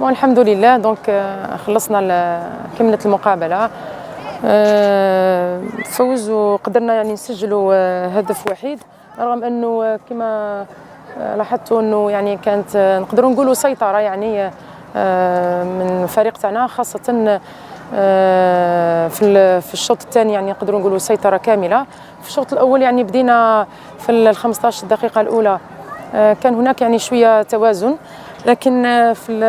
والحمد لله. خلصنا كملت المقابله فوز، وقدرنا يعني نسجلوا هدف وحيد، رغم انه كما لاحظتوا انه يعني كانت نقدروا نقولوا سيطره يعني من الفريق تاعنا، خاصه في الشوط الثاني يعني نقدروا نقولوا سيطره كامله. في الشوط الاول يعني بدينا في ال 15 دقيقه الاولى كان هناك يعني شويه توازن، لكن في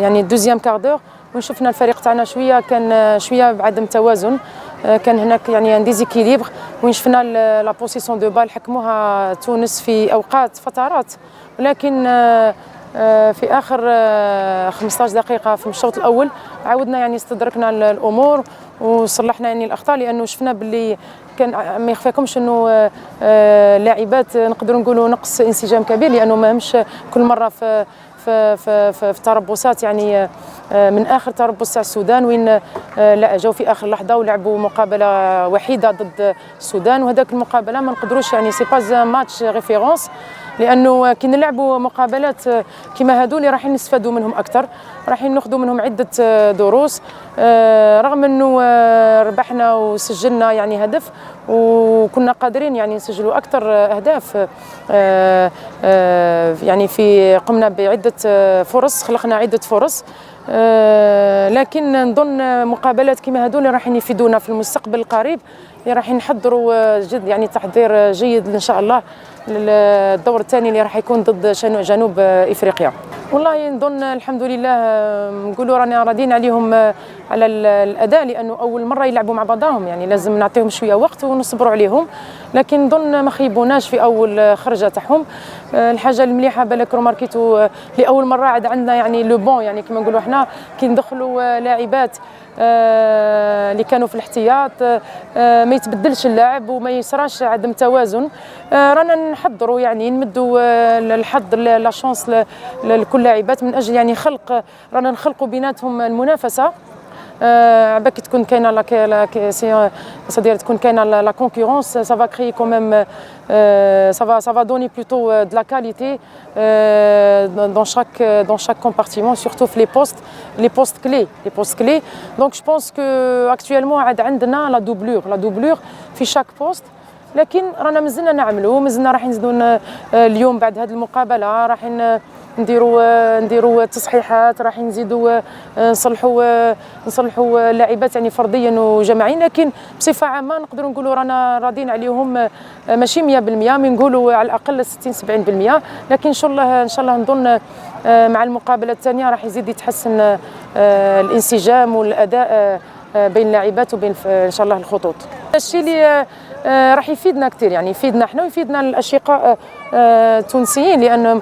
يعني الدوزيام كاردور وين شفنا الفريق تاعنا كان شويه بعدم توازن، كان هناك يعني ان ديزيكيليبر وين شفنا لا بوسيسيون دو بال حكموها تونس في اوقات فترات، ولكن في اخر 15 دقيقه في الشوط الاول عاودنا يعني استدركنا الامور وصلحنا يعني الاخطاء، لانه شفنا باللي كان ما يخفاكمش انه لاعبات نقدروا نقولوا نقص انسجام كبير، لانه ما همش كل مره في تربصات يعني من اخر تربص تاع السودان وين لا جاوا في اخر لحظه ولعبوا مقابله وحيده ضد السودان، وهذاك المقابله ما نقدروش يعني سي با ماتش ريفيرونس، لانه كي نلعبوا مقابلات كما هذو اللي راح نستفادوا منهم اكثر، راح ناخذوا منهم عده دروس، رغم انه ربحنا وسجلنا يعني هدف وكنا قادرين يعني نسجلوا اكثر اهداف، يعني قمنا بعده فرص، خلقنا عده فرص، لكن نظن مقابلات كما هذو اللي راح يفيدونا في المستقبل القريب، اللي راح نحضروا جد يعني تحضير جيد ان شاء الله للدور الثاني اللي راح يكون ضد جنوب افريقيا. والله نظن الحمد لله نقولوا رانا راضيين عليهم على الاداء، لانه اول مره يلعبوا مع بعضهم، يعني لازم نعطيهم شويه وقت ونصبروا عليهم، لكن نظن ما خيبوناش في اول خرجه تاعهم. الحاجه المليحه بالك روماركيتو لاول مره عاد عندنا يعني لو بون، يعني كما نقولوا احنا كي ندخلوا لاعبات اللي كانوا في الاحتياط ما يتبدلش اللاعب وما يصراش عدم توازن، رانا نحضروا يعني نمدوا الحظ لا شانس لكل لاعبات من اجل يعني رانا نخلقوا بيناتهم المنافسه، باك تكون كاينه تكون كاينه لا كونكورونس، سا فا كريي كو ميم ça va donner plutôt de la qualité dans chaque compartiment, surtout في les postes clés. Donc je pense que actuellement عاد عندنا la doublure في chaque poste، لكن رانا مازلنا نعملوا، مازلنا راح نزيدوا اليوم بعد هذه المقابله راح نديروا تصحيحات، راح نزيدوا نصلحوا لاعبات يعني فرديا وجماعيا، لكن بصفه عامه نقدروا نقولوا رانا راضين عليهم ماشي 100%، نقولوا على الاقل 60-70%، لكن ان شاء الله نظن مع المقابله الثانيه راح يزيد يتحسن الانسجام والاداء بين اللاعبات وبين ان شاء الله الخطوط. الشيء اللي راح يفيدنا كثير، يعني يفيدنا احنا ويفيدنا الاشقاء التونسيين، لان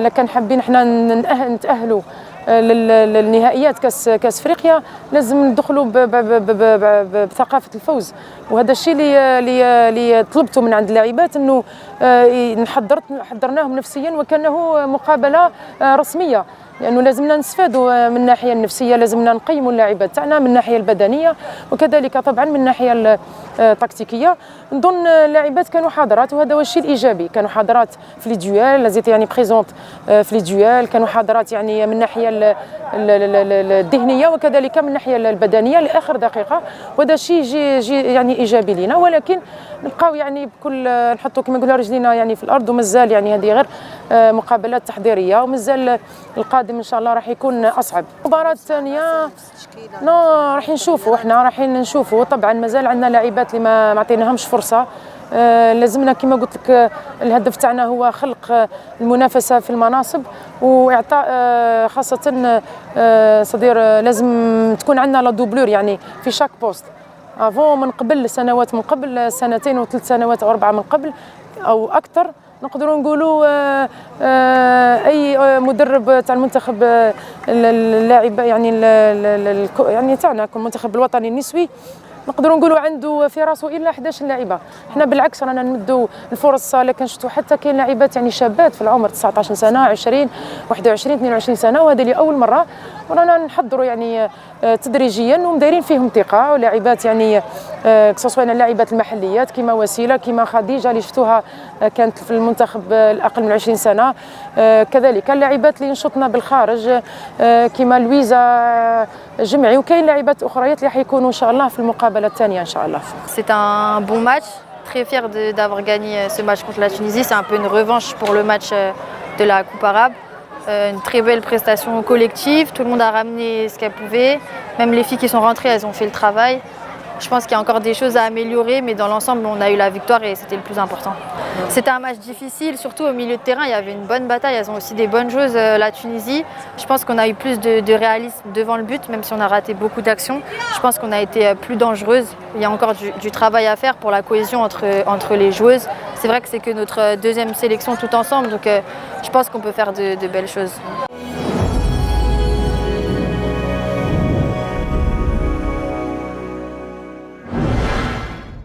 لكن حابين احنا نتاهلوا للنهائيات كاس افريقيا لازم ندخلوا بثقافه الفوز، وهذا الشيء اللي طلبته من عند اللاعبات، انه حضرناهم نفسيا وكانه مقابله رسميه، لانه لازمنا نستفادوا من الناحيه النفسيه، لازمنا نقيموا اللاعبات تاعنا من الناحيه البدنيه وكذلك طبعا من الناحيه التكتيكيه. نظن اللاعبات كانوا حاضرات، وهذا هو الشيء الايجابي، كانوا حاضرات في لي ديوال، لازيت يعني بريزونت في لي ديوال، كانوا حاضرات يعني من الناحيه الذهنيه وكذلك من الناحيه البدنيه لاخر دقيقه، وهذا شيء يعني ايجابي لنا، ولكن نبقاو يعني بكل نحطوا كما نقولوا رجلينا يعني في الارض، ومازال يعني هذه غير مقابلات تحضيريه، ومازال القادم ان شاء الله راح يكون اصعب. المباراه الثانيه راح نشوفوا، احنا رايحين نشوفوا، طبعا مازال عندنا لاعبات اللي ما عطيناهمش فرصه، لازمنا كما قلت لك الهدف تاعنا هو خلق المنافسه في المناصب واعطاء خاصه صدير، لازم تكون عندنا لا دوبلور يعني في شاك بوست افون، من قبل سنوات، من قبل سنتين وثلاث سنوات او 4 من قبل او اكثر، نقدروا نقولوا اي مدرب تاع المنتخب اللاعب يعني تاعنا المنتخب الوطني النسوي نقدروا نقولوا عنده في راسه الا 11 لاعبه، احنا بالعكس رانا نمدوا الفرص، لكن شفتوا حتى كاين لاعبات يعني شابات في العمر 19 سنه 20 21 22 سنه، وهذا لاول مره، ورانا نحضروا يعني تدريجيا ومدايرين فيهم ثقه، ولاعبات يعني كسوا اللاعبات المحليات كما وسيله كما خديجه اللي شفتوها كانت في المنتخب الاقل من 20 سنه، كذلك اللاعبات اللي نشطنا بالخارج كما لويزا جمعي، وكاين لاعبات اخريات اللي حيكونوا ان شاء الله في المقابله الثانيه ان شاء الله. C'est un bon match, très fier d'avoir gagné ce match contre la Tunisie. C'est un peu une revanche pour le match de la Coupe arabe. Une très belle prestation collective, tout le monde a ramené ce qu'elle pouvait. Même les filles qui sont rentrées, elles ont fait le travail. Je pense qu'il y a encore des choses à améliorer, mais dans l'ensemble, on a eu la victoire et c'était le plus important. C'était un match difficile, surtout au milieu de terrain. Il y avait une bonne bataille. Elles ont aussi des bonnes joueuses, la Tunisie. Je pense qu'on a eu plus de réalisme devant le but, même si on a raté beaucoup d'actions. Je pense qu'on a été plus dangereuse. Il y a encore du travail à faire pour la cohésion entre les joueuses. C'est vrai que c'est que notre deuxième sélection tout ensemble, donc je pense qu'on peut faire de belles choses.